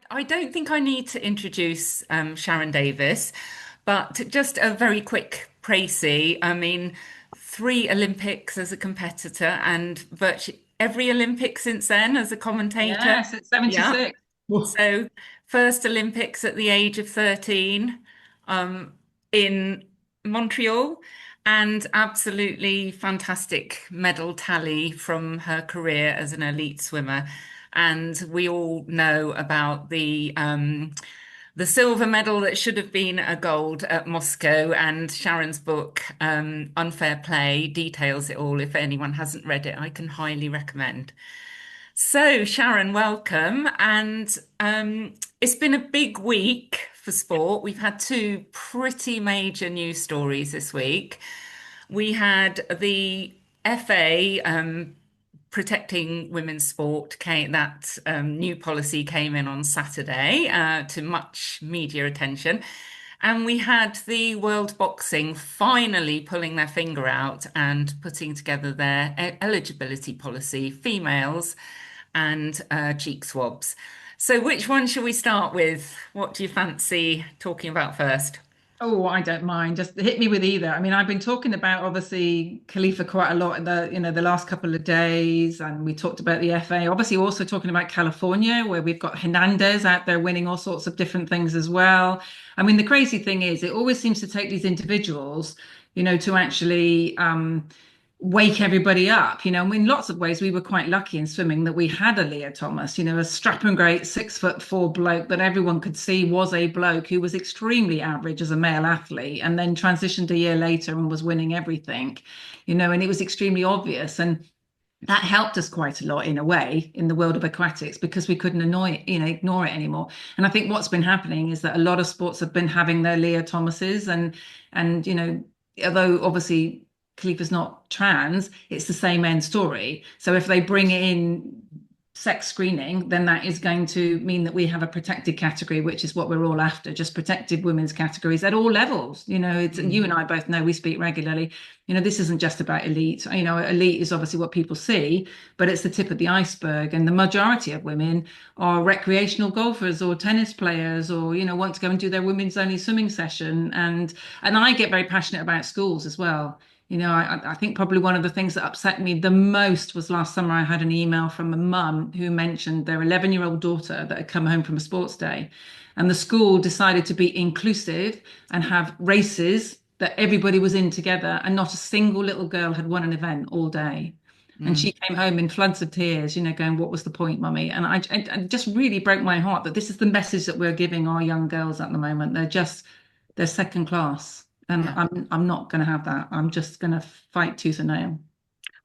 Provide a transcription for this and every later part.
I don't think I need to introduce Sharron Davies, but just a very quick précis. I mean, three Olympics as a competitor and virtually every Olympic since then as a commentator. Yes, it's Yeah. 76. Whoa. So, first Olympics at the age of 13 um, in Montreal, and absolutely fantastic medal tally from her career as an elite swimmer. And we all know about the silver medal that should have been a gold at Moscow. And Sharon's book, Unfair Play, details it all. If anyone hasn't read it, I can highly recommend. So, Sharon, welcome. And it's been a big week for sport. We've had two pretty major news stories this week. We had the FA protecting women's sport came that new policy came in on Saturday to much media attention. And we had the World Boxing finally pulling their finger out and putting together their eligibility policy, females and cheek swabs. So, which one shall we start with? What do you fancy talking about first? Oh, I don't mind. Just hit me with either. I mean, I've been talking about obviously Khalifa quite a lot in the last couple of days, and we talked about the FA. Obviously, also talking about California, where we've got Hernandez out there winning all sorts of different things as well. I mean, the crazy thing is, it always seems to take these individuals, to actually wake everybody up. In lots of ways, we were quite lucky in swimming that we had a Leah Thomas, a strapping great 6'4" bloke that everyone could see was a bloke who was extremely average as a male athlete and then transitioned a year later and was winning everything, and it was extremely obvious. And that helped us quite a lot in a way in the world of aquatics because we couldn't ignore it anymore. And I think what's been happening is that a lot of sports have been having their Leah Thomases and although obviously Khalifa's not trans, it's the same end story. So if they bring in sex screening, then that is going to mean that we have a protected category, which is what we're all after, just protected women's categories at all levels. It's you and I both know we speak regularly. This isn't just about elite. Elite is obviously what people see, but it's the tip of the iceberg. And the majority of women are recreational golfers or tennis players or, want to go and do their women's only swimming session. And I get very passionate about schools as well. I think probably one of the things that upset me the most was last summer I had an email from a mum who mentioned their 11-year-old daughter that had come home from a sports day. And the school decided to be inclusive and have races that everybody was in together. And not a single little girl had won an event all day. And Mm. she came home in floods of tears, going, "What was the point, mummy?" And I just really broke my heart that this is the message that we're giving our young girls at the moment. They're second class. And Yeah. I'm not going to have that. I'm just going to fight tooth and nail.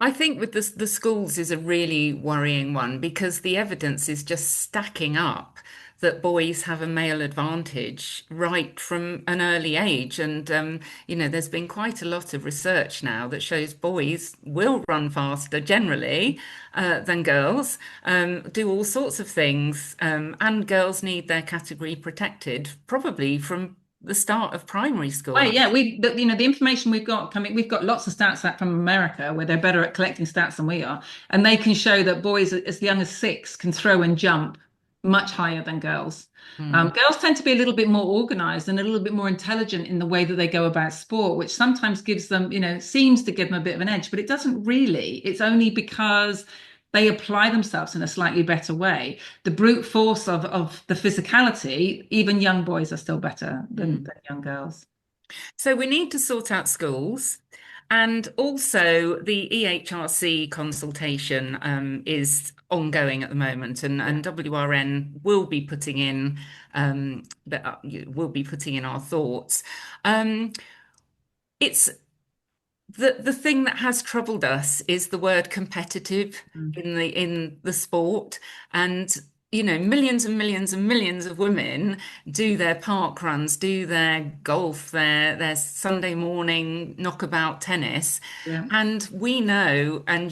I think with the schools is a really worrying one because the evidence is just stacking up that boys have a male advantage right from an early age. And, there's been quite a lot of research now that shows boys will run faster generally than girls, do all sorts of things. And girls need their category protected, probably from the start of primary Oh school. yeah, the information we've got coming, we've got lots of stats back from America where they're better at collecting stats than we are, and they can show that boys as young as 6 can throw and jump much higher than girls. Mm. Girls tend to be a little bit more organized and a little bit more intelligent in the way that they go about sport, which sometimes gives them, seems to give them a bit of an edge, but it doesn't really. It's only because they apply themselves in a slightly better way. The brute force of the physicality, even young boys are still better than, Mm. than young girls. So we need to sort out schools. And also the EHRC consultation is ongoing at the moment, and WRN will be putting in will be putting in our thoughts. Um, it's the thing that has troubled us is the word competitive Mm. in the sport. And millions and millions and millions of women do their park runs, do their golf, their Sunday morning knockabout tennis. Yeah. And we know, and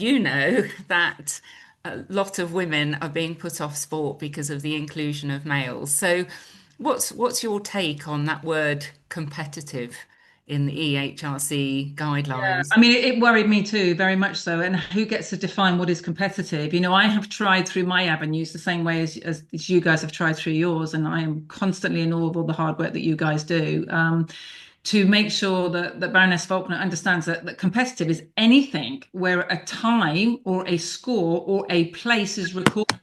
that a lot of women are being put off sport because of the inclusion of males. So what's your take on that word competitive in the EHRC Yeah, guidelines. I mean, it worried me too, very much so. And who gets to define what is competitive? I have tried through my avenues the same way as you guys have tried through yours, and I am constantly in awe of all the hard work that you guys do. To make sure that Baroness Faulkner understands that competitive is anything where a time or a score or a place is recorded.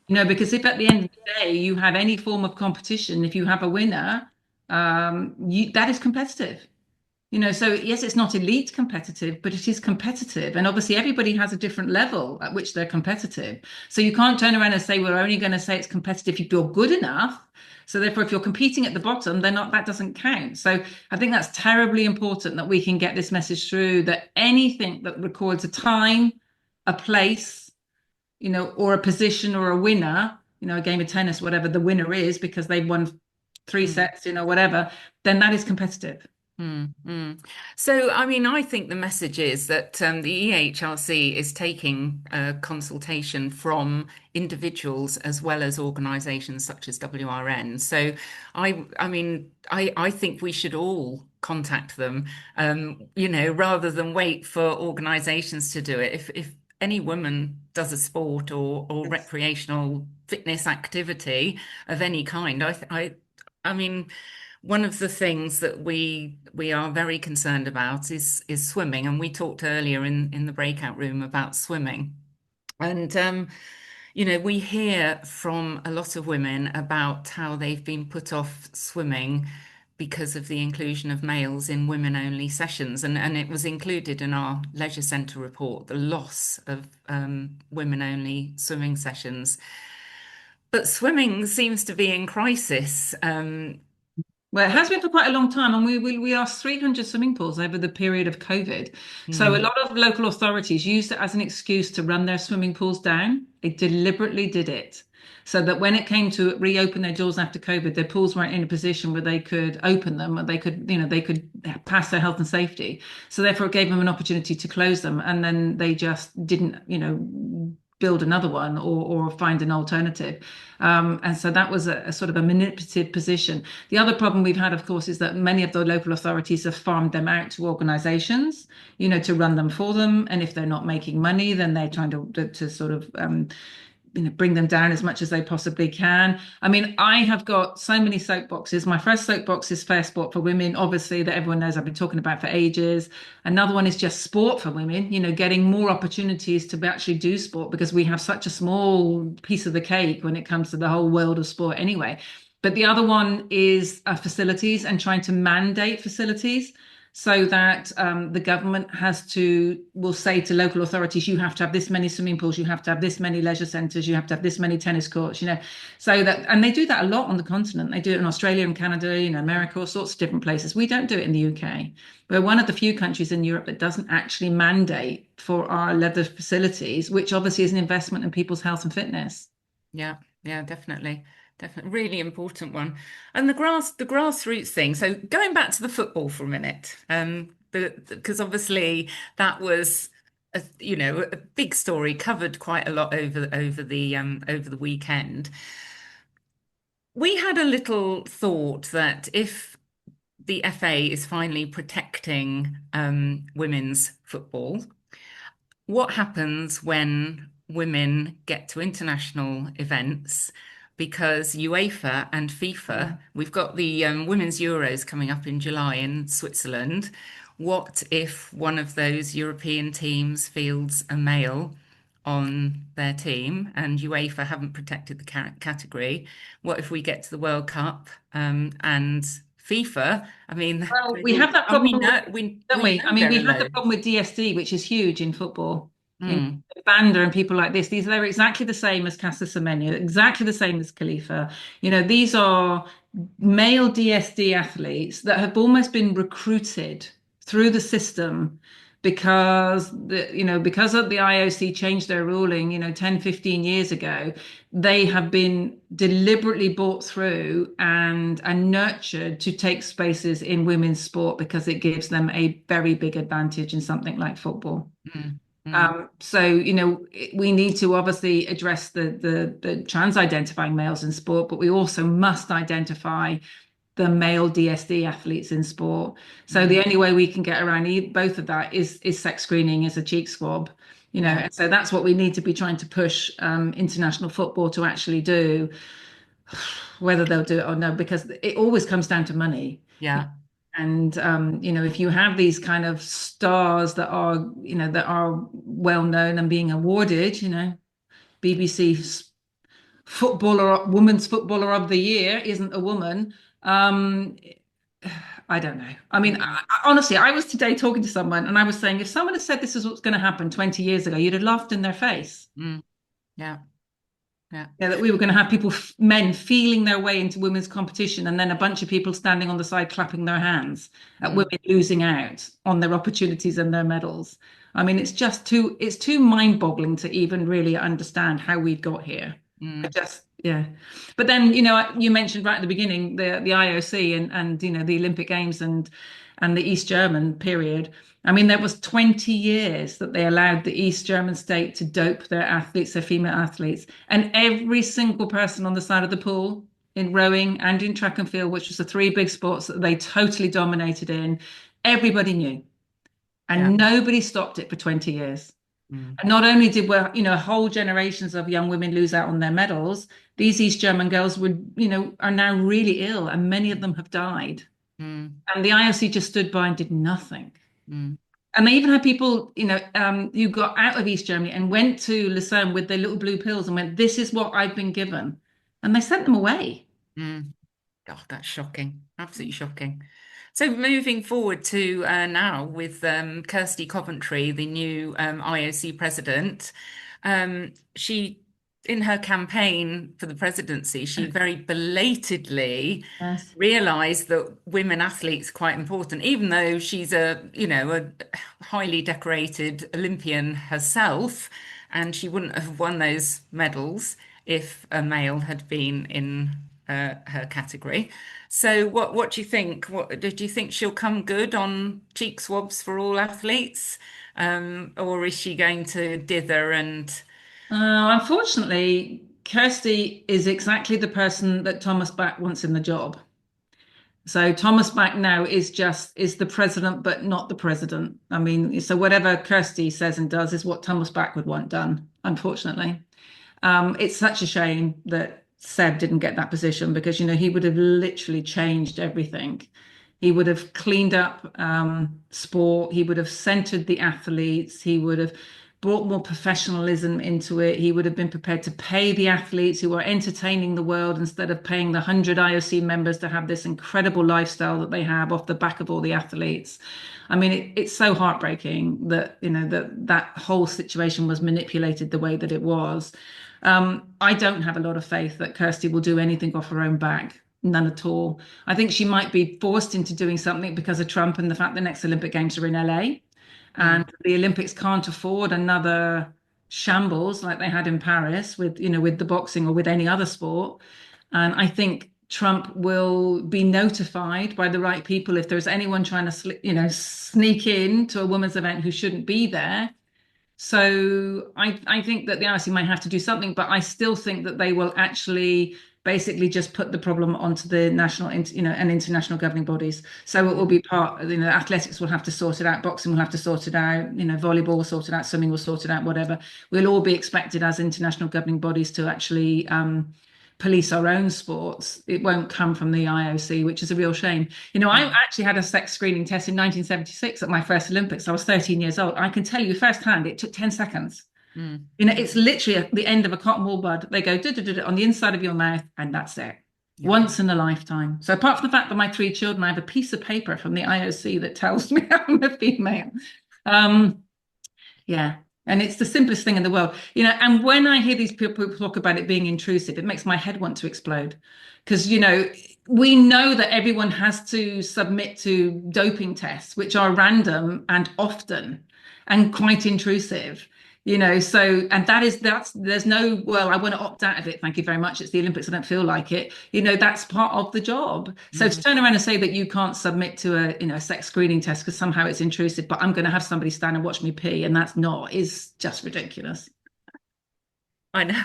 Because if at the end of the day you have any form of competition, if you have a winner, that is competitive. So yes, it's not elite competitive, but it is competitive. And obviously, everybody has a different level at which they're competitive. So you can't turn around and say, we're only going to say it's competitive if you're good enough. So therefore, if you're competing at the bottom, then not, that doesn't count. So I think that's terribly important that we can get this message through that anything that records a time, a place, or a position or a winner, a game of tennis, whatever the winner is, because they won three Mm. sets, whatever, then that is competitive. Mm, mm. So, I mean, I think the message is that the EHRC is taking consultation from individuals as well as organisations such as WRN. So, I mean, I think we should all contact them, rather than wait for organisations to do it. If any woman does a sport or Yes. recreational fitness activity of any kind, I mean, one of the things that we are very concerned about is swimming, and we talked earlier in the breakout room about swimming. And we hear from a lot of women about how they've been put off swimming because of the inclusion of males in women-only sessions, and it was included in our leisure centre report, the loss of women-only swimming sessions. But swimming seems to be in crisis. Well, it has been for quite a long time, and we asked 300 swimming pools over the period of COVID. So a Hmm. lot of local authorities used it as an excuse to run their swimming pools down. They deliberately did it so that when it came to reopen their doors after COVID, their pools weren't in a position where they could open them, or they could pass their health and safety. So therefore, it gave them an opportunity to close them, and then they just didn't, build another one or find an alternative. And so that was a sort of a manipulative position. The other problem we've had, of course, is that many of the local authorities have farmed them out to organizations, to run them for them. And if they're not making money, then they're trying to sort of bring them down as much as they possibly can. I mean, I have got so many soapboxes. My first soapbox is fair sport for women, obviously, that everyone knows I've been talking about for ages. Another one is just sport for women, getting more opportunities to actually do sport because we have such a small piece of the cake when it comes to the whole world of sport anyway. But the other one is facilities and trying to mandate facilities so that the government will say to local authorities, you have to have this many swimming pools, you have to have this many leisure centres, you have to have this many tennis courts, so that, and they do that a lot on the continent. They do it in Australia and Canada, America, all sorts of different places. We don't do it in the UK. We're one of the few countries in Europe that doesn't actually mandate for our leather facilities, which obviously is an investment in people's health and fitness. Yeah, yeah, definitely. Definitely. Really important one. And the grassroots thing. So going back to the football for a minute, because obviously that was a big story, covered quite a lot over the weekend. We had a little thought that if the FA is finally protecting women's football, what happens when women get to international events? Because UEFA and FIFA, we've got the Women's Euros coming up in July in Switzerland. What if one of those European teams fields a male on their team and UEFA haven't protected the category? What if we get to the World Cup and FIFA? I mean, Well, we have that and we problem, know don't we we? I know mean, there we are have the loads. problem with DSD, which is huge in football. Mm, Banda and people like this, they're exactly the same as Casa Semenya, exactly the same as Khalifa. These are male DSD athletes that have almost been recruited through the system because of the IOC changed their ruling, 10, 15 years ago. They have been deliberately brought through and nurtured to take spaces in women's sport because it gives them a very big advantage in something like football. mm, mm. So, we need to obviously address the trans identifying males in sport, but we also must identify the male DSD athletes in sport. So the only way we can get around both of that is sex screening, is a cheek swab, Yeah. and so that's what we need to be trying to push international football to actually do, whether they'll do it or no, because it always comes down to money. Yeah. And if you have these kind of stars that are well known and being awarded, BBC women's footballer of the year isn't a woman. Um, I don't know. I mean, honestly, I was today talking to someone and I was saying, if someone had said this is what's going to happen 20 years ago, you'd have laughed in their face. Mm. Yeah. Yeah. Yeah, that we were going to have men feeling their way into women's competition and then a bunch of people standing on the side clapping their hands at women losing out on their opportunities and their medals. I mean, it's too mind-boggling to even really understand how we got here. Yeah. But then, you mentioned right at the beginning the IOC and the Olympic Games and the East German period. I mean, there was 20 years that they allowed the East German state to dope their athletes, their female athletes, and every single person on the side of the pool in rowing and in track and field, which was the three big sports that they totally dominated in, everybody knew. And nobody stopped it for 20 years. And not only did whole generations of young women lose out on their medals, these East German girls are now really ill, and many of them have died. And the IOC just stood by and did nothing. And they even had people, who got out of East Germany and went to Lucerne with their little blue pills and went, "This is what I've been given," and they sent them away. Oh, that's shocking. Absolutely shocking. So moving forward to now with Kirsty Coventry, the new IOC president, she, in her campaign for the presidency, she very belatedly realised that women athletes are quite important, even though she's a highly decorated Olympian herself, and she wouldn't have won those medals if a male had been in her category. So what do you think? Do you think she'll come good on cheek swabs for all athletes? Or is she going to dither and Unfortunately, Kirsty is exactly the person that Thomas Bach wants in the job. So Thomas Bach now is the president, but not the president. I mean, so whatever Kirsty says and does is what Thomas Bach would want done, unfortunately. It's such a shame that Seb didn't get that position, because he would have literally changed everything. He would have cleaned up sport. He would have centered the athletes. He would have brought more professionalism into it. He would have been prepared to pay the athletes who are entertaining the world instead of paying the 100 IOC members to have this incredible lifestyle that they have off the back of all the athletes. I mean, it's so heartbreaking that that whole situation was manipulated the way that it was. I don't have a lot of faith that Kirsty will do anything off her own back. None at all. I think she might be forced into doing something because of Trump and the fact the next Olympic Games are in LA. And the Olympics can't afford another shambles like they had in Paris with the boxing or with any other sport. And I think Trump will be notified by the right people if there's anyone trying to sneak in to a women's event who shouldn't be there. So I think that the IOC might have to do something, but I still think that they will actually basically just put the problem onto the national, and international governing bodies. So it will be athletics will have to sort it out, boxing will have to sort it out, volleyball will sort it out, swimming will sort it out, whatever. We'll all be expected as international governing bodies to actually police our own sports. It won't come from the IOC, which is a real shame. I actually had a sex screening test in 1976 at my first Olympics. I was 13 years old. I can tell you firsthand, it took 10 seconds. It's literally at the end of a cotton wool bud. They go on the inside of your mouth, and that's it. Once in a lifetime. So apart from the fact that my 3 children, I have a piece of paper from the IOC that tells me I'm a female. Yeah. And it's the simplest thing in the world, and when I hear these people talk about it being intrusive, it makes my head want to explode. Because, we know that everyone has to submit to doping tests, which are random and often and quite intrusive. And there's no, well, I want to opt out of it. Thank you very much. It's the Olympics. I don't feel like it. That's part of the job. So to turn around and say that you can't submit to a sex screening test because somehow it's intrusive, but I'm going to have somebody stand and watch me pee, and is just ridiculous. I know.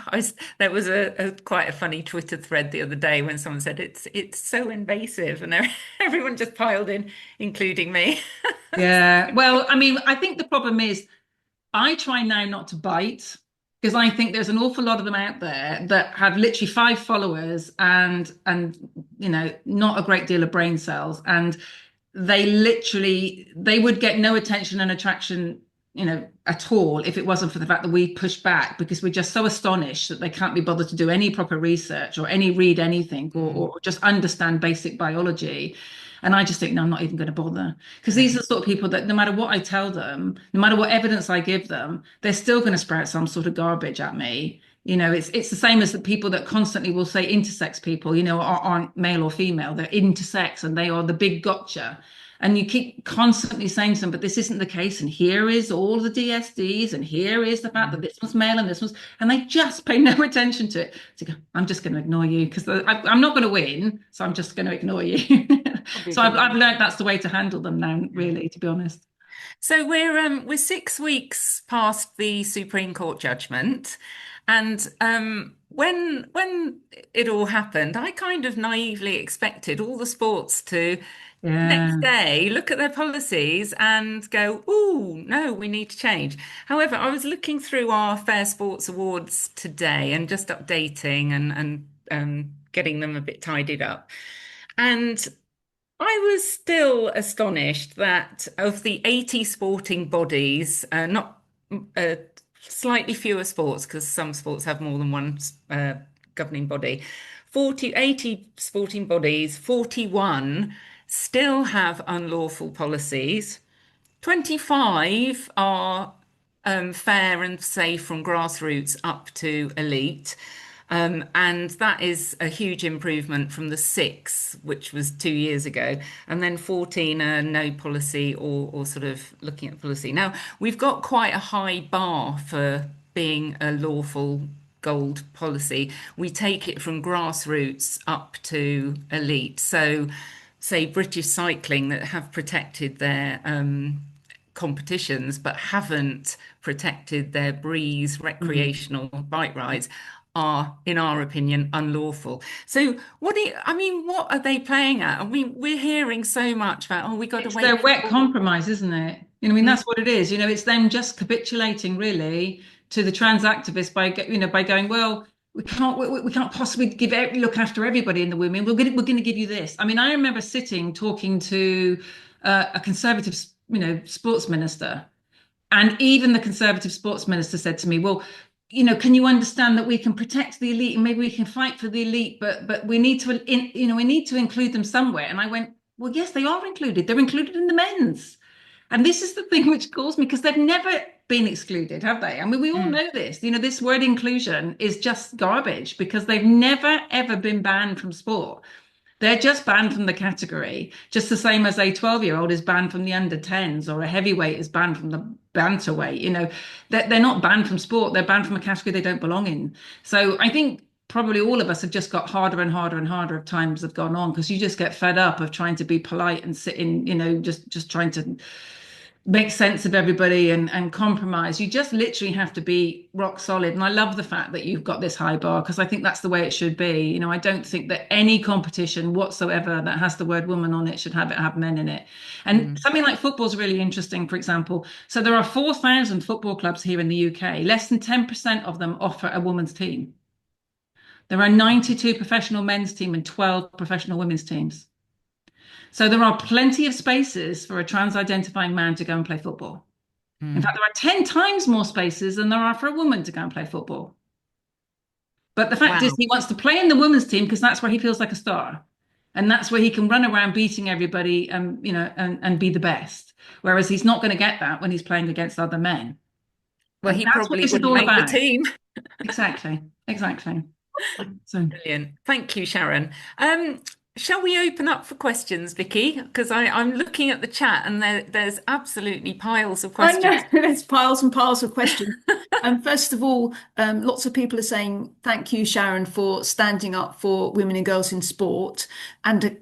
There was a quite a funny Twitter thread the other day when someone said it's so invasive, and everyone just piled in, including me. Yeah. Well, I mean, I think the problem is I try now not to bite because I think there's an awful lot of them out there that have literally 5 followers and not a great deal of brain cells, and they would get no attention and attraction, at all if it wasn't for the fact that we push back because we're just so astonished that they can't be bothered to do any proper research or any read anything or just understand basic biology. And I just think, no, I'm not even going to bother. Because these are the sort of people that no matter what I tell them, no matter what evidence I give them, they're still going to sprout some sort of garbage at me. It's the same as the people that constantly will say intersex people, aren't male or female, they're intersex and they are the big gotcha. And you keep constantly saying to them, but this isn't the case. And here is all the DSDs, and here is the fact that this one's male and this one's, and they just pay no attention to it. So go, I'm just going to ignore you because I'm not going to win. So I'm just going to ignore you. So I've learned that's the way to handle them now, really, to be honest. So we're 6 weeks past the Supreme Court judgment, and when it all happened, I kind of naively expected all the sports to next Yeah. day look at their policies and go, "Oh no, we need to change." However, I was looking through our Fair Sports Awards today and just updating and getting them a bit tidied up, and I was still astonished that of the 80 sporting bodies, not uh, slightly fewer sports, because some sports have more than one governing body, 80 sporting bodies, 41 still have unlawful policies. 25 are fair and safe from grassroots up to elite. And that is a huge improvement from the 6, which was 2 years ago. And then 14 are no policy or sort of looking at policy. Now, we've got quite a high bar for being a lawful gold policy. We take it from grassroots up to elite. So, say, British Cycling that have protected their competitions but haven't protected their breeze Mhm. recreational bike rides are, in our opinion, unlawful. So what are they playing at? I mean, we're hearing so much about, oh, we got to It's wait their for wet all. compromise, isn't it? I mean, that's what it is. It's them just capitulating really to the trans activists by going, well, we can't possibly look after everybody in the women. We're going to give you this. I mean, I remember sitting talking to a conservative, sports minister, and even the conservative sports minister said to me, well, can you understand that we can protect the elite and maybe we can fight for the elite, but we need to, we need to include them somewhere. And I went, well, yes, they are included. They're included in the men's. And this is the thing which calls me because they've never been excluded, have they? I mean, we all Mm, know this. This word inclusion is just garbage because they've never, ever been banned from sport. They're just banned from the category, just the same as a 12-year-old is banned from the under 10s or a heavyweight is banned from the bantamweight. They're not banned from sport, they're banned from a category they don't belong in. So I think probably all of us have just got harder and harder and harder as times have gone on because you just get fed up of trying to be polite and sit in, just trying to make sense of everybody and compromise. You just literally have to be rock solid. And I love the fact that you've got this high bar because I think that's the way it should be. I don't think that any competition whatsoever that has the word woman on it should have men in it. And mm. something like football is really interesting, for example. So there are 4,000 football clubs here in the UK. Less than 10% of them offer a women's team. There are 92 professional men's team and 12 professional women's teams. So there are plenty of spaces for a trans-identifying man to go and play football. In fact, Mm. there are 10 times more spaces than there are for a woman to go and play football. But the fact is, Wow. he wants to play in the women's team because that's where he feels like a star. And that's where he can run around beating everybody and be the best. Whereas he's not going to get that when he's playing against other men. Well, And he that's what probably this is wouldn't all make the about. team. Exactly. Exactly. So Brilliant. Thank you, Sharon. Shall we open up for questions, Vicky? Because I'm looking at the chat and there's absolutely piles of I know questions. there's piles and piles of questions. And first of all, lots of people are saying thank you, Sharon, for standing up for women and girls in sport. And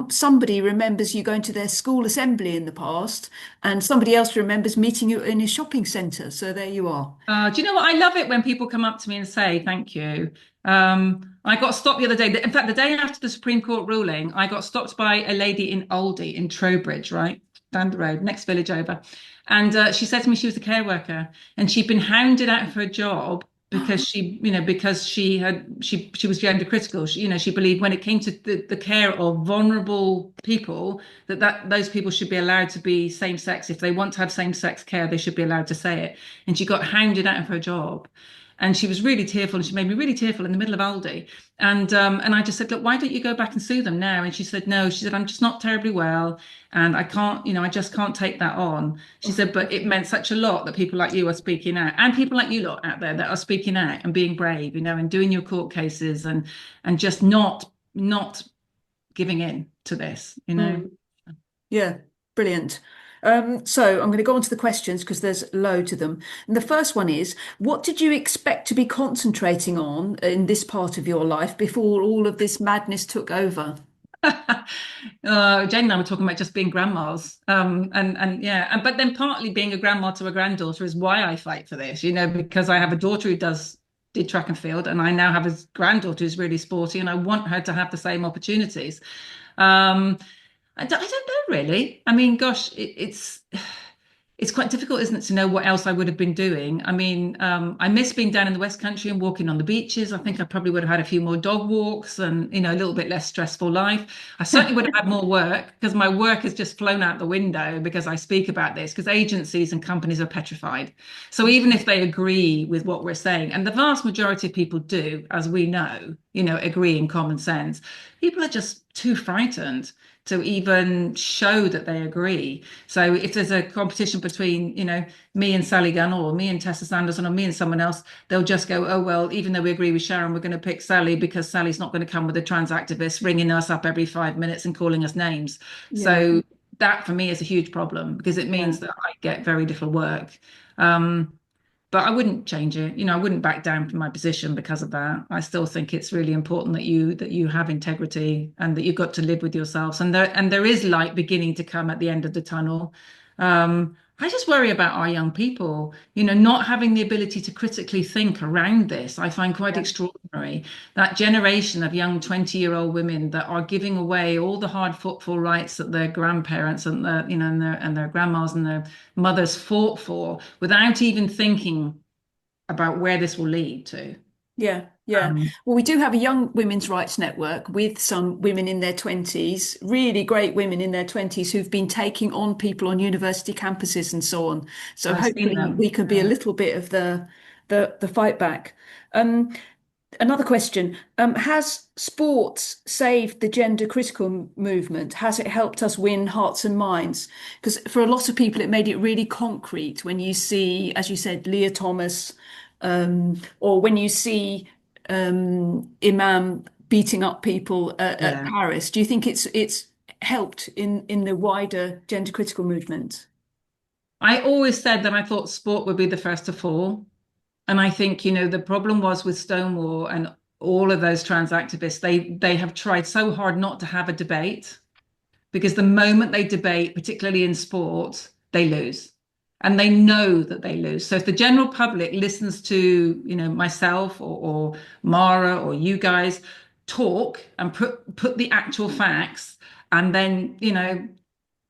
somebody remembers you going to their school assembly in the past, and somebody else remembers meeting you in a shopping centre. So there you are. Do you know what? I love it when people come up to me and say thank you. I got stopped the other day. In fact, the day after the Supreme Court ruling, I got stopped by a lady in Oldie in Trowbridge, right down the road, next village over. And she said to me she was a care worker and she'd been hounded out of her job because she was gender critical. She believed when it came to the care of vulnerable people that those people should be allowed to be same sex. If they want to have same sex care, they should be allowed to say it. And she got hounded out of her job. And she was really tearful, and she made me really tearful in the middle of Aldi. And I just said, look, why don't you go back and sue them now? And she said, no. She said, I'm just not terribly well, and I can't, I just can't take that on. She said, but it meant such a lot that people like you are speaking out, and people like you lot out there that are speaking out and being brave, and doing your court cases and just not giving in to this, Yeah, brilliant. So I'm going to go on to the questions because there's a load of them. And the first one is, what did you expect to be concentrating on in this part of your life before all of this madness took over? Jane and I were talking about just being grandmas, but then partly being a grandma to a granddaughter is why I fight for this, because I have a daughter who did track and field, and I now have a granddaughter who's really sporty, and I want her to have the same opportunities. I don't know really. I mean, gosh, it's quite difficult, isn't it, to know what else I would have been doing. I mean, I miss being down in the West Country and walking on the beaches. I think I probably would have had a few more dog walks and, a little bit less stressful life. I certainly would have had more work because my work has just flown out the window because I speak about this, because agencies and companies are petrified. So even if they agree with what we're saying, and the vast majority of people do, as we know, agree in common sense, people are just too frightened to even show that they agree. So if there's a competition between, me and Sally Gunn, or me and Tessa Sanderson, or me and someone else, they'll just go, oh, well, even though we agree with Sharron, we're going to pick Sally because Sally's not going to come with a trans activist ringing us up every 5 minutes and calling us names. Yeah. So that for me is a huge problem because it means that I get very little work. But I wouldn't change it. I wouldn't back down from my position because of that. I still think it's really important that you have integrity and that you've got to live with yourselves. And there is light beginning to come at the end of the tunnel. I just worry about our young people, not having the ability to critically think around this. I find quite extraordinary that generation of young 20-year-old women that are giving away all the hard-fought for rights that their grandparents and their grandmas and their mothers fought for without even thinking about where this will lead to. Yeah. Well, we do have a young women's rights network with some women in their 20s, really great women in their 20s who've been taking on people on university campuses and so on. So hopefully we can be a little bit of the fight back. Another question, has sports saved the gender critical movement? Has it helped us win hearts and minds? Because for a lot of people, it made it really concrete when you see, as you said, Leah Thomas, or when you see Imam beating up people at Paris. Do you think it's helped in the wider gender critical movement? I always said that I thought sport would be the first to fall. And I think, the problem was with Stonewall and all of those trans activists, they have tried so hard not to have a debate, because the moment they debate, particularly in sport, they lose. And they know that they lose. So if the general public listens to, myself or Mara or you guys talk and put the actual facts, and then,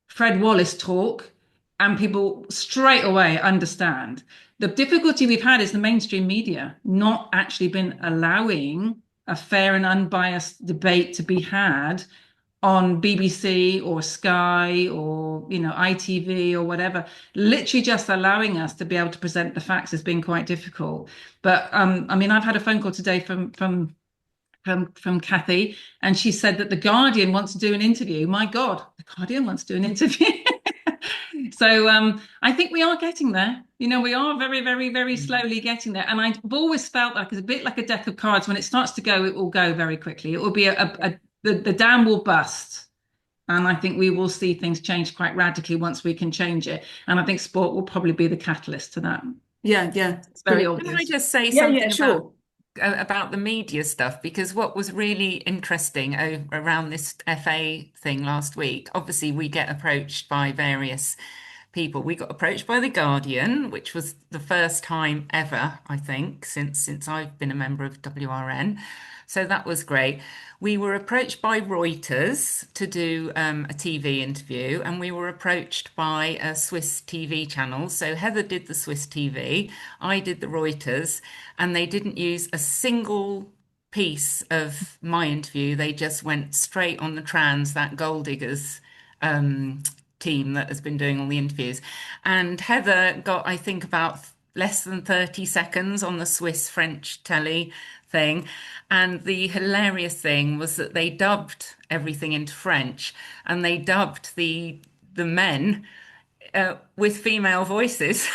Fred Wallace talk, and people straight away understand. The difficulty we've had is the mainstream media not actually been allowing a fair and unbiased debate to be had on BBC or Sky or ITV or whatever. Literally just allowing us to be able to present the facts has been quite difficult. But I've had a phone call today from Kathy, and she said that The Guardian wants to do an interview. My God, The Guardian wants to do an interview. So I think we are getting there. We are very, very, very slowly getting there. And I've always felt like it's a bit like a deck of cards. When it starts to go, it will go very quickly. It will be the dam will burst. And I think we will see things change quite radically once we can change it. And I think sport will probably be the catalyst to that. Yeah. It's very obvious. Can I just say something sure. about about the media stuff, because what was really interesting around this FA thing last week, obviously we get approached by various people. We got approached by The Guardian, which was the first time ever, I think, since I've been a member of WRN. So that was great. We were approached by Reuters to do a TV interview, and we were approached by a Swiss TV channel. So Heather did the Swiss TV, I did the Reuters, and they didn't use a single piece of my interview. They just went straight on the trans, that gold diggers team that has been doing all the interviews. And Heather got, I think, about less than 30 seconds on the Swiss French telly thing. And the hilarious thing was that they dubbed everything into French, and they dubbed the men with female voices.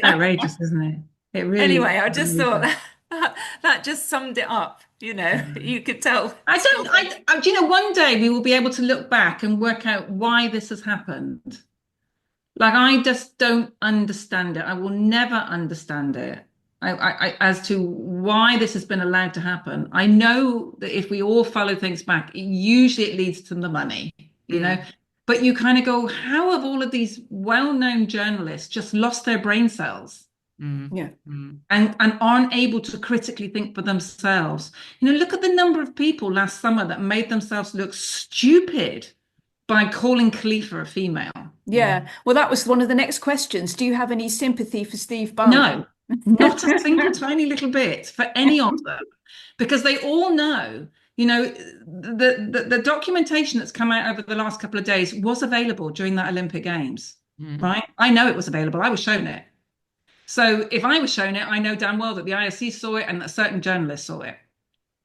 Outrageous, isn't it? It really Anyway, is I just thought outrageous. that just summed it up. You could tell. Do you know, one day we will be able to look back and work out why this has happened. Like, I just don't understand it. I will never understand it. As to why this has been allowed to happen. I know that if we all follow things back, usually it leads to the money, you know. But you kind of go, how have all of these well-known journalists just lost their brain cells? Yeah. And aren't able to critically think for themselves. You know, look at the number of people last summer that made themselves look stupid by calling Khalifa a female. Yeah. Well, that was one of the next questions. Do you have any sympathy for Steve Ballmer? No, not a single tiny little bit for any of them, because they all know, you know, the documentation that's come out over the last couple of days was available during that Olympic Games, right? I know it was available. I was shown it. So if I was shown it, I know damn well that the IOC saw it and that certain journalists saw it.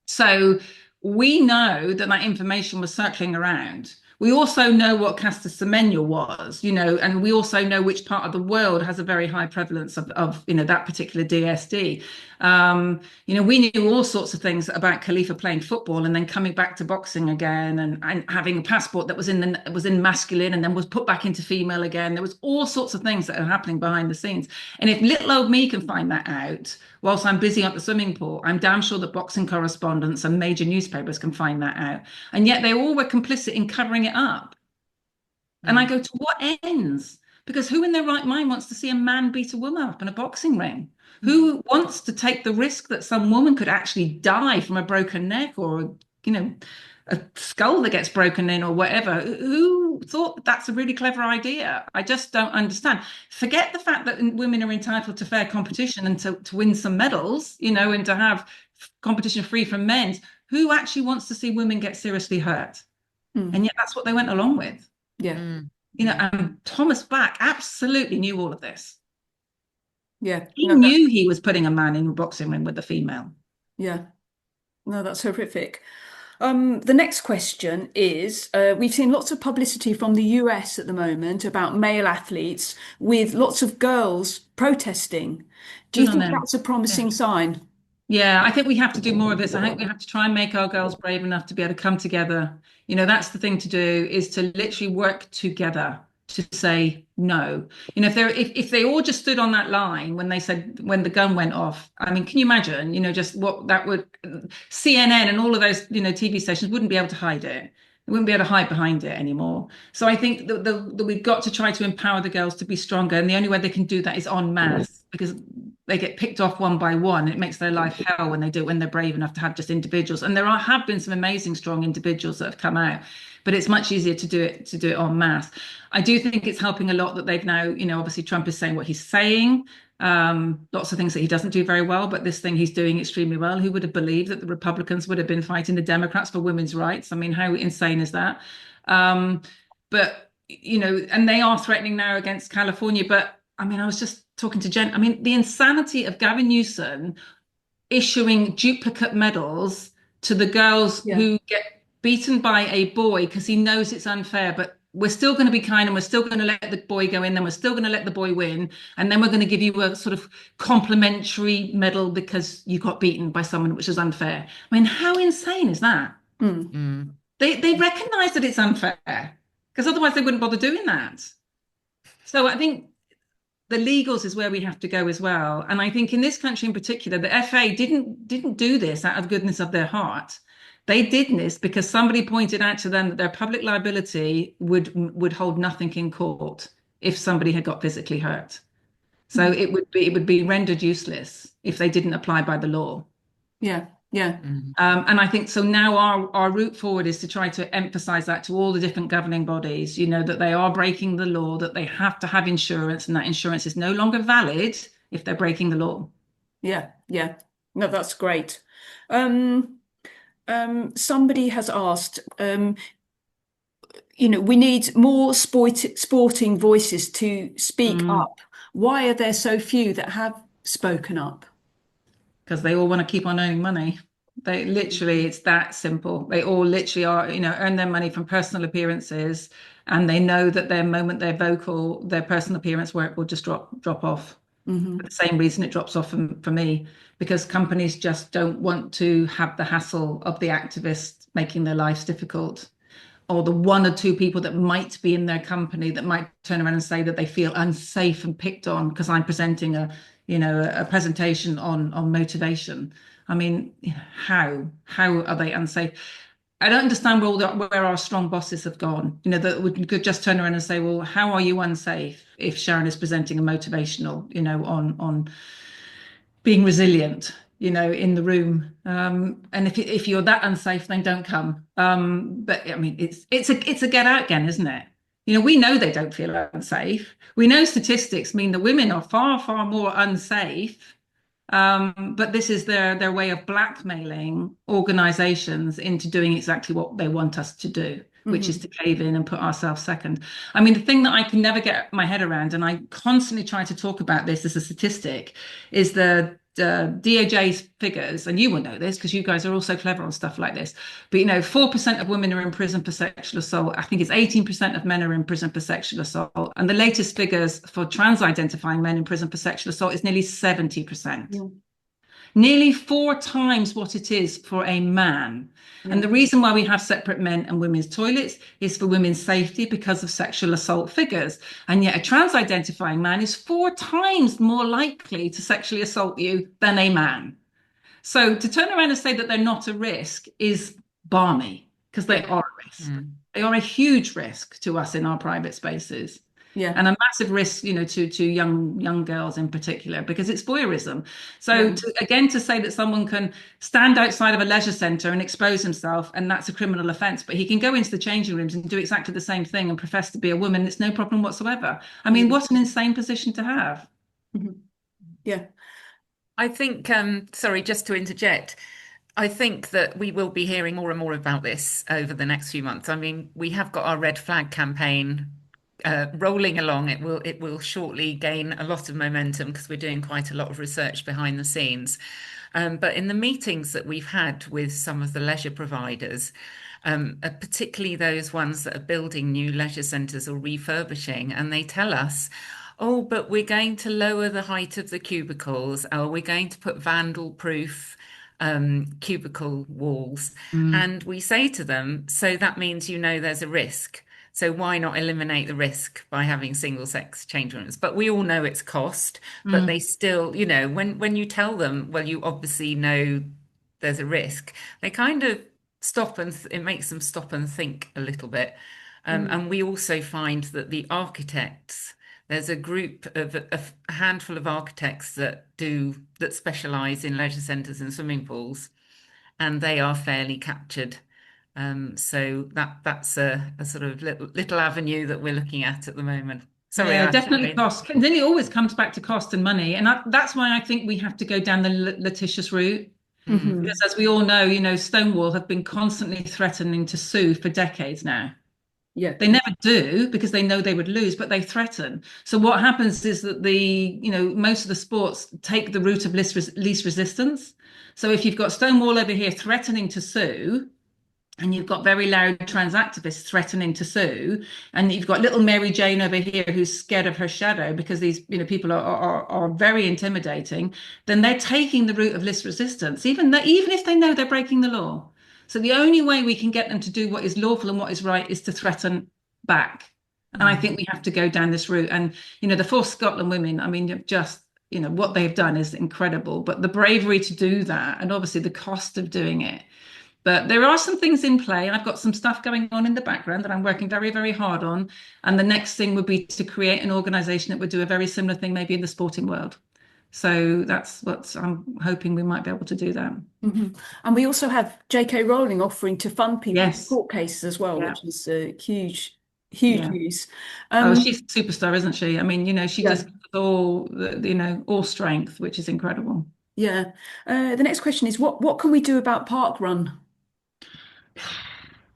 So we know that that information was circling around. We also know what Caster Semenya was, you know, and we also know which part of the world has a very high prevalence of you know, that particular DSD. You know, we knew all sorts of things about Khalifa playing football and then coming back to boxing again, and having a passport that was in masculine and then was put back into female again. There was all sorts of things that are happening behind the scenes. And if little old me can find that out whilst I'm busy at the swimming pool, I'm damn sure that boxing correspondents and major newspapers can find that out. And yet they all were complicit in covering it up. And I go, to what ends? Because who in their right mind wants to see a man beat a woman up in a boxing ring? Who wants to take the risk that some woman could actually die from a broken neck, or, you know, a skull that gets broken in, or whatever? Who thought that that's a really clever idea? I just don't understand. Forget the fact that women are entitled to fair competition and to win some medals, you know, and to have competition free from men. Who actually wants to see women get seriously hurt? And yet that's what they went along with. Yeah. You know, and Thomas Bach absolutely knew all of this. Yeah. He knew he was putting a man in a boxing ring with a female. Yeah. No, that's horrific. The next question is, we've seen lots of publicity from the US at the moment about male athletes with lots of girls protesting. Do you think that's a promising sign? Yeah, I think we have to do more of this. I think we have to try and make our girls brave enough to be able to come together. You know, that's the thing to do, is to literally work together to say no. You know, if they all just stood on that line when the gun went off, I mean, can you imagine, you know, just what that would, CNN and all of those, you know, TV stations wouldn't be able to hide it. They wouldn't be able to hide behind it anymore. So I think that we've got to try to empower the girls to be stronger. And the only way they can do that is en masse, because they get picked off one by one. It makes their life hell when they do it, when they're brave enough to have just individuals. And have been some amazing, strong individuals that have come out, but it's much easier to do it en masse. I do think it's helping a lot that they've now, you know, obviously Trump is saying what he's saying. Lots of things that he doesn't do very well, but this thing he's doing extremely well. Who would have believed that the Republicans would have been fighting the Democrats for women's rights? I mean, how insane is that? But, you know, and they are threatening now against California. But I mean, I was just talking to Jen. I mean, the insanity of Gavin Newsom issuing duplicate medals to the girls who get beaten by a boy because he knows it's unfair, but we're still going to be kind, and we're still going to let the boy go in, then we're still going to let the boy win, and then we're going to give you a sort of complimentary medal because you got beaten by someone, which is unfair. I mean, how insane is that? They recognize that it's unfair, because otherwise they wouldn't bother doing that. So I think the legals is where we have to go as well. And I think in this country in particular, the FA didn't do this out of goodness of their heart. They did this because somebody pointed out to them that their public liability would hold nothing in court if somebody had got physically hurt. So it would be rendered useless if they didn't apply by the law. Yeah, yeah. And I think so now our route forward is to try to emphasize that to all the different governing bodies, that they are breaking the law, that they have to have insurance, and that insurance is no longer valid if they're breaking the law. Yeah, yeah. No, that's great. Somebody has asked, we need more sporting voices to speak up. Why are there so few that have spoken up? Because they all want to keep on earning money. They literally, it's that simple. They all literally are, earn their money from personal appearances, and they know that the moment they're vocal, their personal appearance work will just drop off. For the same reason it drops off for me, because companies just don't want to have the hassle of the activists making their lives difficult, or the one or two people that might be in their company that might turn around and say that they feel unsafe and picked on because I'm presenting a presentation on motivation. I mean, how are they unsafe? I don't understand where our strong bosses have gone. That we could just turn around and say, well, how are you unsafe if Sharron is presenting a motivational, on being resilient, in the room. And if you're that unsafe, then don't come. But I mean, it's a get out again, isn't it? We know they don't feel unsafe. We know statistics mean that women are far, far more unsafe. But this is their way of blackmailing organizations into doing exactly what they want us to do, which is to cave in and put ourselves second. I mean, the thing that I can never get my head around, and I constantly try to talk about this as a statistic, is the DOJ's figures, and you will know this because you guys are all so clever on stuff like this, but 4% of women are in prison for sexual assault. I think it's 18% of men are in prison for sexual assault, and the latest figures for trans-identifying men in prison for sexual assault is nearly 70%. Yeah. Nearly 4 times what it is for a man. Yeah. And the reason why we have separate men and women's toilets is for women's safety because of sexual assault figures. And yet a trans-identifying man is 4 times more likely to sexually assault you than a man. So to turn around and say that they're not a risk is balmy, because they are a risk. They are a huge risk to us in our private spaces. Yeah. And a massive risk, to young girls in particular, because it's voyeurism. So to say that someone can stand outside of a leisure centre and expose himself, and that's a criminal offence, but he can go into the changing rooms and do exactly the same thing and profess to be a woman, it's no problem whatsoever. I mean, what an insane position to have. Yeah. I think, sorry, just to interject, I think that we will be hearing more and more about this over the next few months. I mean, we have got our red flag campaign rolling along. It will shortly gain a lot of momentum because we're doing quite a lot of research behind the scenes. But in the meetings that we've had with some of the leisure providers, particularly those ones that are building new leisure centres or refurbishing, and they tell us, oh, but we're going to lower the height of the cubicles, or we're going to put vandal-proof cubicle walls. And we say to them, so that means there's a risk. So why not eliminate the risk by having single-sex change rooms? But we all know it's cost, but they still, when you tell them, well, you obviously know there's a risk, they kind of stop, and it makes them stop and think a little bit. And we also find that the architects, there's a group of a handful of architects that specialise in leisure centres and swimming pools, and they are fairly captured. So that's a sort of little avenue that we're looking at the moment. Sorry, yeah, definitely cost. And then it always comes back to cost and money, and that's why I think we have to go down the litigious route. Because as we all know, Stonewall have been constantly threatening to sue for decades now. Yeah, they never do because they know they would lose, but they threaten. So what happens is that most of the sports take the route of least resistance. So if you've got Stonewall over here threatening to sue, and you've got very loud trans activists threatening to sue, and you've got little Mary Jane over here who's scared of her shadow because these people are very intimidating, then they're taking the route of least resistance, even if they know they're breaking the law. So the only way we can get them to do what is lawful and what is right is to threaten back. And I think we have to go down this route. And, the Force Scotland women, I mean, just, what they've done is incredible, but the bravery to do that and obviously the cost of doing it. But there are some things in play. I've got some stuff going on in the background that I'm working very, very hard on. And the next thing would be to create an organization that would do a very similar thing, maybe in the sporting world. So that's what I'm hoping we might be able to do that. And we also have J.K. Rowling offering to fund people in Yes. court cases as well, Yeah. which is huge Yeah. news. She's a superstar, isn't she? I mean, she just has all strength, which is incredible. Yeah. The next question is, what can we do about Parkrun?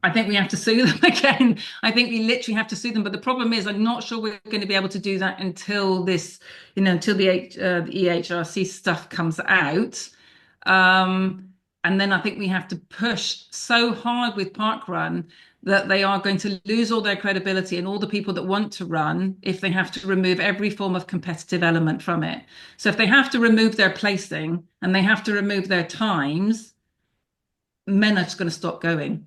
I think we have to sue them again. I think we literally have to sue them. But the problem is, I'm not sure we're going to be able to do that until this, until the EHRC stuff comes out. And then I think we have to push so hard with Parkrun that they are going to lose all their credibility and all the people that want to run if they have to remove every form of competitive element from it. So if they have to remove their placing and they have to remove their times, men are just going to stop going.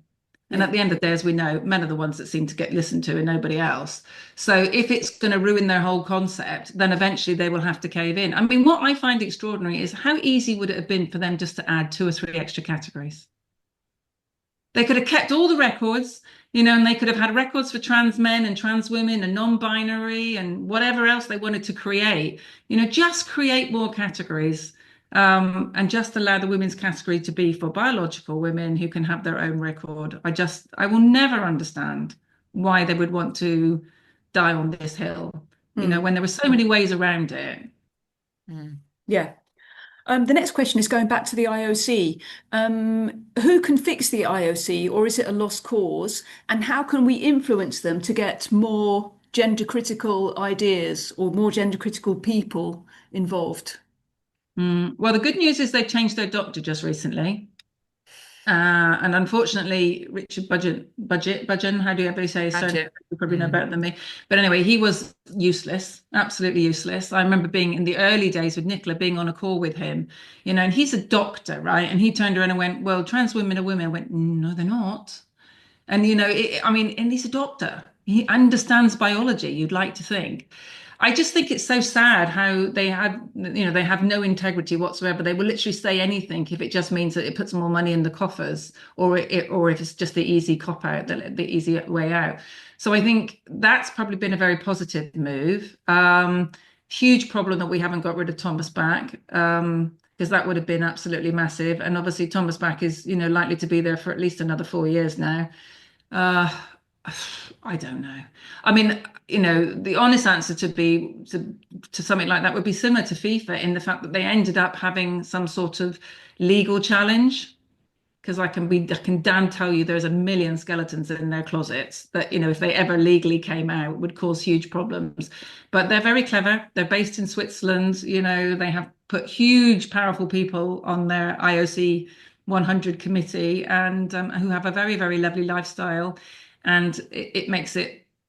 And at the end of the day, as we know, men are the ones that seem to get listened to and nobody else. So if it's going to ruin their whole concept, then eventually they will have to cave in. I mean, what I find extraordinary is how easy would it have been for them just to add 2 or 3 extra categories? They could have kept all the records, and they could have had records for trans men and trans women and non-binary and whatever else they wanted to create. Just create more categories. And just allow the women's category to be for biological women who can have their own record. I will never understand why they would want to die on this hill, when there were so many ways around it. Yeah. The next question is going back to the IOC. Who can fix the IOC, or is it a lost cause? And how can we influence them to get more gender critical ideas or more gender critical people involved? Well, the good news is they changed their doctor just recently. And unfortunately, Richard Budgeon, how do you ever say his surname? You probably know better than me. But anyway, he was useless, absolutely useless. I remember being in the early days with Nicola, being on a call with him, and he's a doctor, right? And he turned around and went, well, trans women are women. I went, no, they're not. And, and he's a doctor. He understands biology, you'd like to think. I just think it's so sad how they have no integrity whatsoever. They will literally say anything if it just means that it puts more money in the coffers, or if it's just the easy cop out, the easy way out. So I think that's probably been a very positive move. Huge problem that we haven't got rid of Thomas back, because that would have been absolutely massive. And obviously Thomas back is likely to be there for at least another 4 years now. I don't know. I mean, the honest answer to something like that would be similar to FIFA, in the fact that they ended up having some sort of legal challenge. Because I can damn tell you there's a million skeletons in their closets that, if they ever legally came out, would cause huge problems. But they're very clever. They're based in Switzerland. They have put huge, powerful people on their IOC 100 committee, and who have a very, very lovely lifestyle. And it makes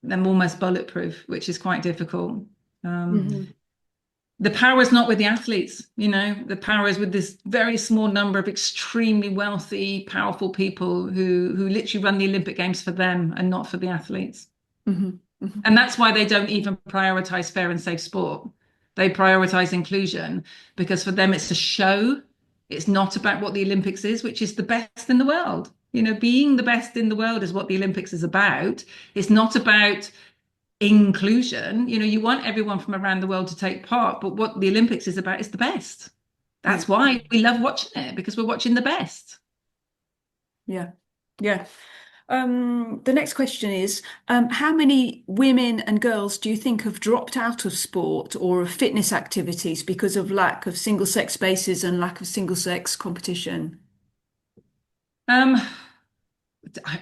them almost bulletproof, which is quite difficult. The power is not with the athletes, the power is with this very small number of extremely wealthy, powerful people who literally run the Olympic Games for them and not for the athletes. And that's why they don't even prioritize fair and safe sport. They prioritize inclusion, because for them it's a show. It's not about what the Olympics is, which is the best in the world. Being the best in the world is what the Olympics is about. It's not about inclusion. You want everyone from around the world to take part, but what the Olympics is about is the best. That's why we love watching it, because we're watching the best. Yeah. The next question is, how many women and girls do you think have dropped out of sport or of fitness activities because of lack of single-sex spaces and lack of single-sex competition?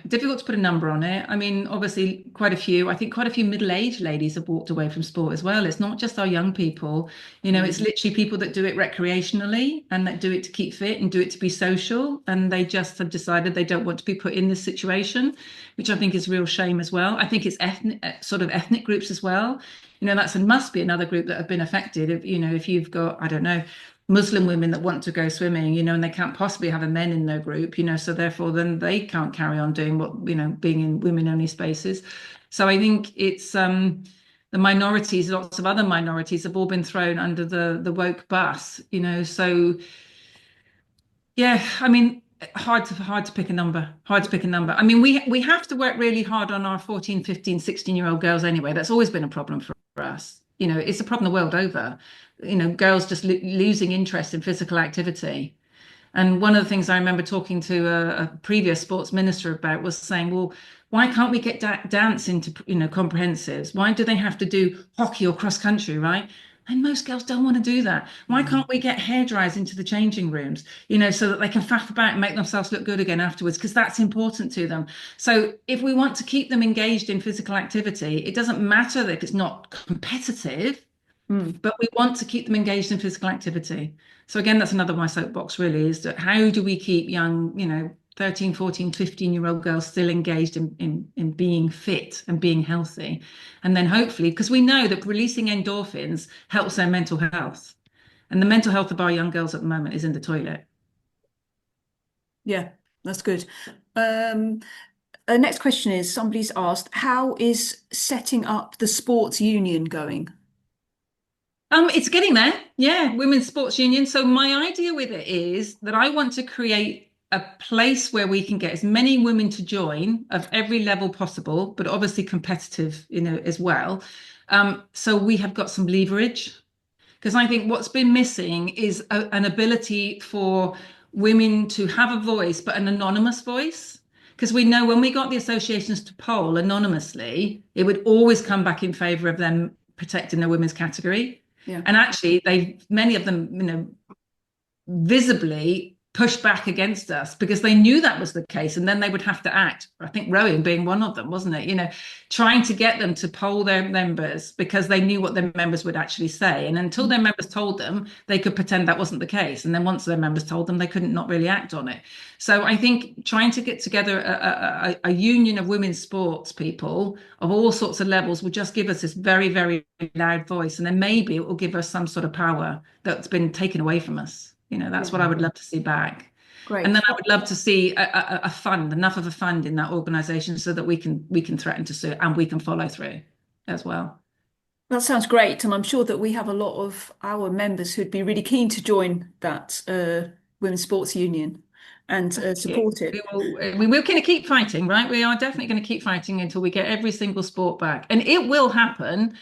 Difficult to put a number on it. I mean, obviously, quite a few. I think quite a few middle-aged ladies have walked away from sport as well. It's not just our young people. It's literally people that do it recreationally and that do it to keep fit and do it to be social. And they just have decided they don't want to be put in this situation, which I think is a real shame as well. I think it's ethnic groups as well. Must be another group that have been affected. If you've got, I don't know, Muslim women that want to go swimming, and they can't possibly have a men in their group, so therefore then they can't carry on doing what, being in women only spaces. So I think it's the minorities, lots of other minorities have all been thrown under the woke bus, so yeah, I mean, hard to pick a number. Hard to pick a number. I mean, we have to work really hard on our 14, 15, 16-year-old girls anyway. That's always been a problem for us. It's a problem the world over. Girls just losing interest in physical activity. And one of the things I remember talking to a previous sports minister about was saying, well, why can't we get dance into, comprehensives? Why do they have to do hockey or cross country, right? And most girls don't want to do that. Why can't we get hairdryers into the changing rooms, so that they can faff about and make themselves look good again afterwards? Because that's important to them. So if we want to keep them engaged in physical activity, it doesn't matter if it's not competitive, but we want to keep them engaged in physical activity. So again, that's another of my soapbox really, is that how do we keep young, 13, 14, 15-year-old girls still engaged in being fit and being healthy? And then hopefully, because we know that releasing endorphins helps their mental health. And the mental health of our young girls at the moment is in the toilet. Yeah, that's good. Next question is, somebody's asked, how is setting up the sports union going? It's getting there. Yeah, Women's Sports Union. So my idea with it is that I want to create a place where we can get as many women to join of every level possible, but obviously competitive, as well. So we have got some leverage, because I think what's been missing is an ability for women to have a voice, but an anonymous voice. Because we know when we got the associations to poll anonymously, it would always come back in favour of them protecting their women's category. Yeah. And actually, many of them, visibly pushed back against us because they knew that was the case, and then they would have to act. I think rowing being one of them, wasn't it? Trying to get them to poll their members because they knew what their members would actually say. And until their members told them, they could pretend that wasn't the case. And then once their members told them, they couldn't not really act on it. So I think trying to get together a union of women's sports people of all sorts of levels will just give us this very, very loud voice. And then maybe it will give us some sort of power that's been taken away from us. That's what I would love to see back. Great. And then I would love to see a fund, enough of a fund in that organisation so that we can threaten to sue and we can follow through as well. That sounds great. And I'm sure that we have a lot of our members who'd be really keen to join that Women's Sports Union and support it. We will kind of keep fighting, right? We are definitely going to keep fighting until we get every single sport back. And it will happen.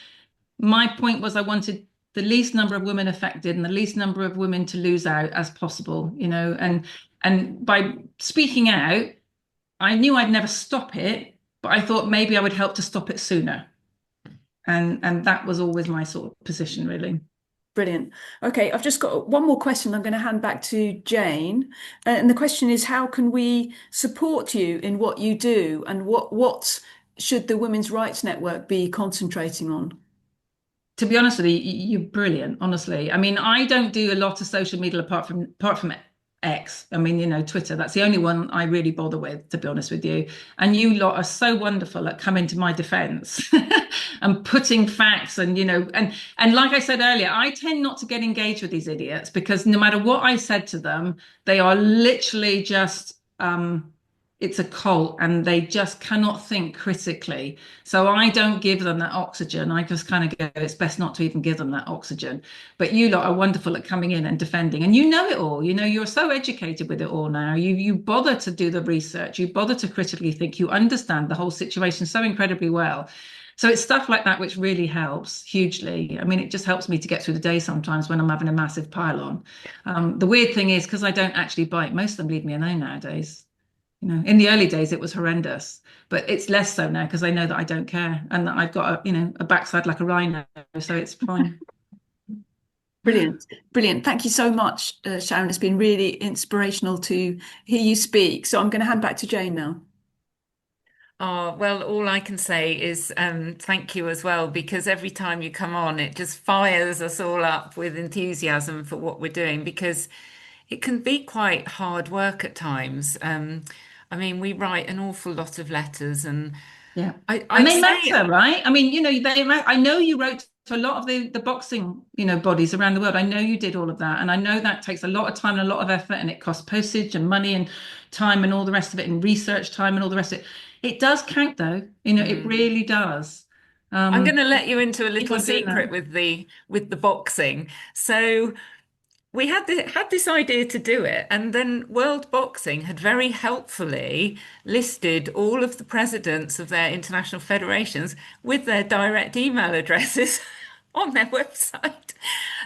My point was I wanted the least number of women affected and the least number of women to lose out as possible, and by speaking out, I knew I'd never stop it, but I thought maybe I would help to stop it sooner. And that was always my sort of position, really. Brilliant. Okay, I've just got one more question. I'm going to hand back to Jane. And the question is, how can we support you in what you do, and what should the Women's Rights Network be concentrating on? To be honest with you, you're brilliant, honestly. I mean, I don't do a lot of social media apart from X. I mean, Twitter, that's the only one I really bother with, to be honest with you. And you lot are so wonderful at coming to my defense and putting facts and, and like I said earlier, I tend not to get engaged with these idiots because no matter what I said to them, they are literally just, it's a cult and they just cannot think critically. So I don't give them that oxygen. I just kind of go, it's best not to even give them that oxygen. But you lot are wonderful at coming in and defending, and you know it all. You're so educated with it all now. You bother to do the research. You bother to critically think. You understand the whole situation so incredibly well. So it's stuff like that which really helps hugely. I mean, it just helps me to get through the day sometimes when I'm having a massive pile on. The weird thing is, because I don't actually bite, most of them leave me alone nowadays. In the early days, it was horrendous, but it's less so now because I know that I don't care and that I've got a backside like a rhino, so it's fine. Brilliant. Brilliant. Thank you so much, Sharron. It's been really inspirational to hear you speak. So I'm going to hand back to Jane now. Oh, well, all I can say is thank you as well, because every time you come on, it just fires us all up with enthusiasm for what we're doing, because it can be quite hard work at times. I mean, we write an awful lot of letters, and yeah, and they matter, right? I mean, I know you wrote to a lot of the boxing, bodies around the world. I know you did all of that, and I know that takes a lot of time and a lot of effort, and it costs postage and money and time and all the rest of it, and research time and all the rest of it. It does count, though. It really does. I'm going to let you into a little secret that. with the boxing. So we had this idea to do it, and then World Boxing had very helpfully listed all of the presidents of their international federations with their direct email addresses on their website.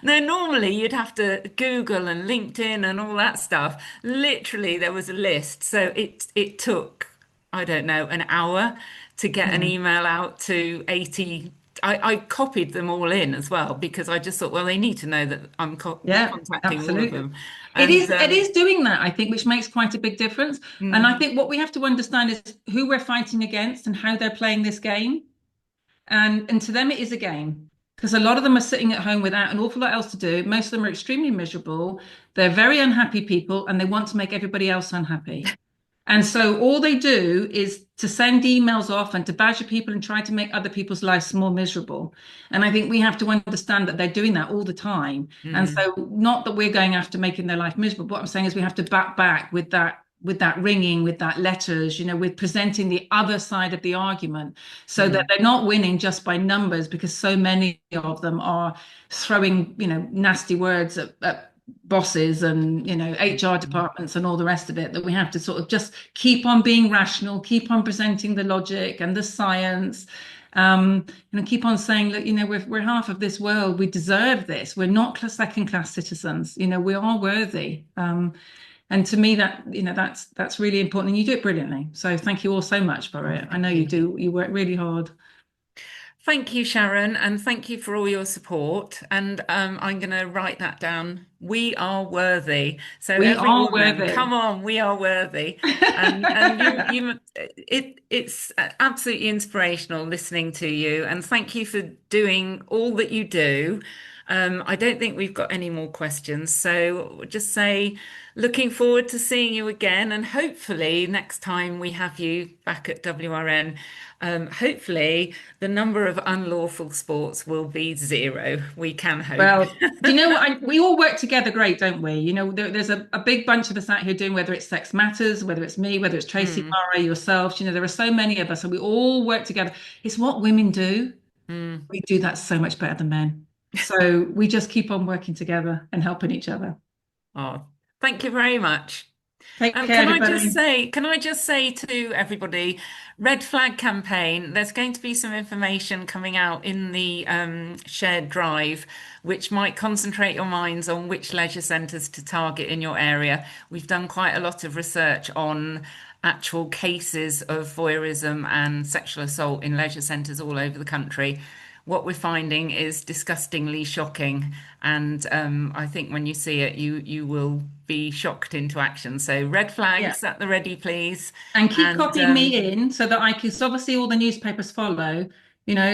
Now, normally you'd have to Google and LinkedIn and all that stuff. Literally, there was a list. So it took, I don't know, an hour to get an email out to 80. I copied them all in as well because I just thought, well, they need to know that I'm contacting all of them. And it is doing that, I think, which makes quite a big difference. And I think what we have to understand is who we're fighting against and how they're playing this game. And to them, it is a game. Because a lot of them are sitting at home without an awful lot else to do. Most of them are extremely miserable. They're very unhappy people, and they want to make everybody else unhappy. And so all they do is to send emails off and to badger people and try to make other people's lives more miserable. And I think we have to understand that they're doing that all the time. And so not that we're going after making their life miserable. What I'm saying is we have to back with that ringing, with that letters, with presenting the other side of the argument so that they're not winning just by numbers, because so many of them are throwing, nasty words at bosses and HR departments and all the rest of it, that we have to sort of just keep on being rational, keep on presenting the logic and the science, keep on saying, look, we're half of this world, we deserve this, we're not second-class citizens, we are worthy. And to me, that's really important, and you do it brilliantly. So thank you all so much for it. I know you do. You work really hard. Thank you, Sharron, and thank you for all your support. And I'm going to write that down. We are worthy. So we every are woman, worthy. come on, we are worthy. And it's absolutely inspirational listening to you. And thank you for doing all that you do. I don't think we've got any more questions. So just say, looking forward to seeing you again. And hopefully next time we have you back at WRN, hopefully the number of unlawful sports will be 0. We can hope. Well, do you know what? We all work together great, don't we? There's a big bunch of us out here doing, whether it's Sex Matters, whether it's me, whether it's Tracy Murray, yourself, there are so many of us, and we all work together. It's what women do. We do that so much better than men. So we just keep on working together and helping each other. Oh, thank you very much. Take care, can everybody. I just say to everybody, Red Flag campaign, there's going to be some information coming out in the shared drive, which might concentrate your minds on which leisure centres to target in your area. We've done quite a lot of research on actual cases of voyeurism and sexual assault in leisure centres all over the country. What we're finding is disgustingly shocking, and I think when you see it, you will be shocked into action. So red flags at the ready, please. And keep copying me in so that because obviously all the newspapers follow.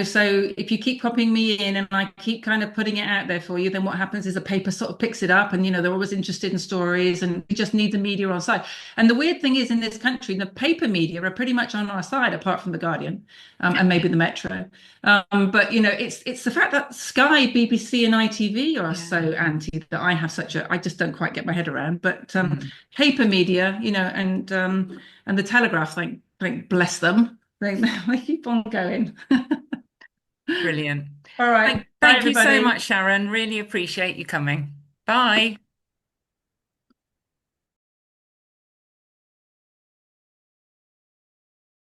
So if you keep copying me in and I keep kind of putting it out there for you, then what happens is the paper sort of picks it up, and they're always interested in stories, and we just need the media on side. And the weird thing is, in this country, the paper media are pretty much on our side, apart from the Guardian and maybe the Metro. But it's the fact that Sky, BBC, and ITV are so anti that I just don't quite get my head around. But paper media, and the Telegraph, thank bless them, they keep on going. Brilliant. All right. Thank you so much, Sharron. Really appreciate you coming. Bye.